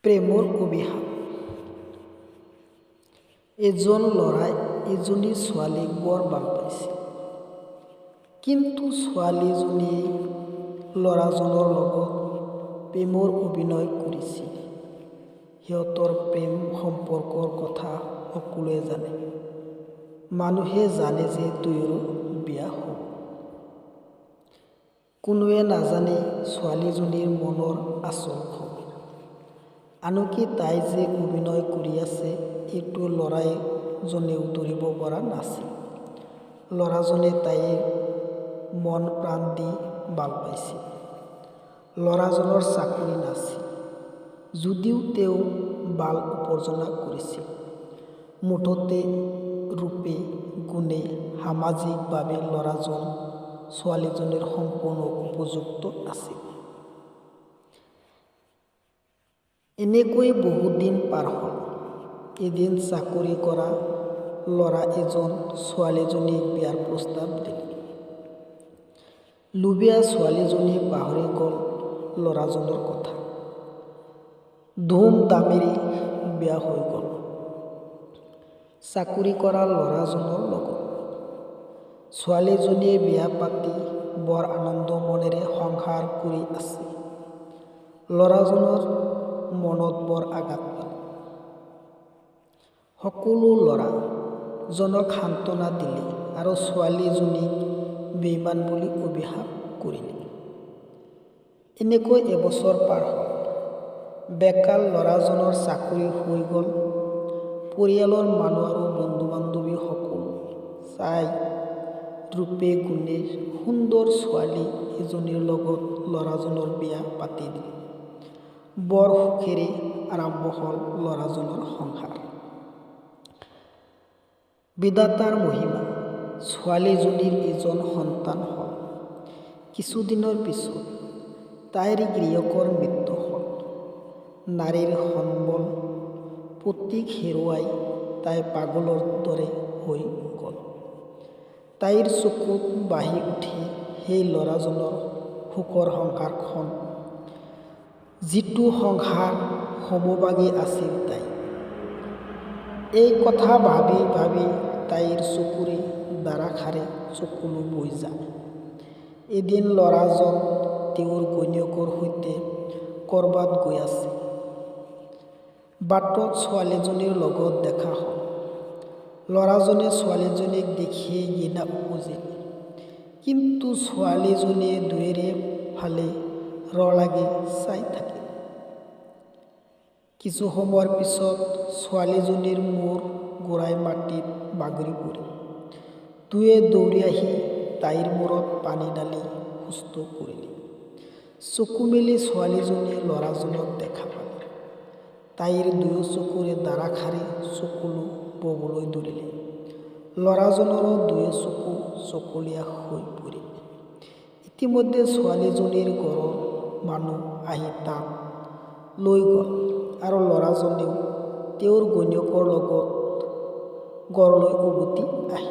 প্ৰেমৰ অভিশাপ। এজন ল'ৰাই এজনী ছোৱালীক বৰ ভাল পাইছিল, কিন্তু ছোৱালীজনীয়ে ল'ৰাজনৰ লগত প্ৰেমৰ অভিনয় কৰিছিল। সিহঁতৰ প্ৰেম সম্পৰ্কৰ কথা সকলোৱে জানে। মানুহে জানে যে দুয়ো বিয়া হ'ব। কোনোৱে নাজানে ছোৱালীজনীৰ মনৰ আচল খবৰ। আনকি তাই যে অভিনয় কৰি আছে এইটো ল'ৰাজনেও ধৰিব পৰা নাছিল। ল'ৰাজনে তাইৰ মন প্ৰাণ দি ভাল পাইছিল। ল'ৰাজনৰ চাকৰি নাছিল, যদিও তেওঁ ভাল উপাৰ্জন কৰিছিল। মুঠতে ৰূপে গুণে সামাজিকভাৱে ল'ৰাজন ছোৱালীজনীৰ সম্পূৰ্ণ উপযুক্ত আছিল। এনেকৈ বহুদিন পাৰ হ'ল। এদিন চাকৰি কৰা ল'ৰা এজন ছোৱালীজনীক বিয়াৰ প্ৰস্তাৱ দিলে। লোভীয়া ছোৱালীজনীয়ে পাহৰি গ'ল ল'ৰাজনৰ কথা। ধুম-ধামেৰে বিয়া হৈ গ'ল চাকৰি কৰা ল'ৰাজনৰ লগত। ছোৱালীজনীয়ে বিয়া পাতি বৰ আনন্দ মনেৰে সংসাৰ কৰি আছে। ল'ৰাজনৰ মনত বৰ আঘাত পালে। সকলো ল'ৰাজনক সান্তনা দিলে আৰু ছোৱালীজনীক বেইমান বুলি অভিশাপ কৰিলে। এনেকৈ এবছৰ পাৰ হ'ল। বেকাৰ ল'ৰাজনৰ চাকৰি হৈ গ'ল। পৰিয়ালৰ মানুহ আৰু বন্ধু-বান্ধৱী সকলো চাই ৰূপে গুণে সুন্দৰ ছোৱালী এজনীৰ লগত ল'ৰাজনৰ বিয়া পাতি দিলে। বৰ সুখেৰে আৰম্ভ হ'ল ল'ৰাজনৰ সংসাৰ। বিধাতাৰ মহিমা, ছোৱালীজনীৰ এজন সন্তান হ'ল। কিছুদিনৰ পিছত তাইৰ গিৰিয়েকৰ মৃত্যু হ'ল। নাৰীৰ সম্বল প্ৰতীক হেৰুৱাই তাই পাগলৰ দৰে হৈ গ'ল। তাইৰ চকুত ভাহি উঠে সেই ল'ৰাজনৰ সুখৰ সংসাৰখন, যিটো সংসাৰ সমভাগী আছিল তাই। এই কথা ভাবি ভাবি তাইৰ চকুৰে ধাৰাসাৰে চকুলো বৈ যায়। এদিন ল'ৰাজন তেওঁৰ ঘৈণীয়েকৰ সৈতে ক'ৰবাত গৈ আছে। বাটত ছোৱালীজনীৰ লগত দেখা হ'ল। ল'ৰাজনে ছোৱালীজনীক দেখিয়েই ঘৃণা উপজিল, কিন্তু ছোৱালীজনীয়ে দুয়োৰে ফালে ৰ লাগি চাই থাকিল। কিছু সময়ৰ পিছত ছোৱালীজনীৰ মূৰ ঘূৰাই মাটিত বাগৰি পৰিল। দুয়োৱে দৌৰি আহি তাইৰ মূৰত পানী ঢালি সুস্থ কৰিলে। চকু মেলি ছোৱালীজনীয়ে ল'ৰাজনক দেখা পালে। তাইৰ দুয়ো চকুৰে ধাৰাসাৰে চকুলো ববলৈ ধৰিলে। ল'ৰাজনৰো দুয়ো চকু চকলীয়া হৈ পৰিল। ইতিমধ্যে ছোৱালীজনীৰ ঘৰৰ মানুহ আহি তাক লৈ গ'ল আৰু ল'ৰাজনেও তেওঁৰ ঘৈণীয়েকৰ লগত ঘৰলৈ উভতি আহিল।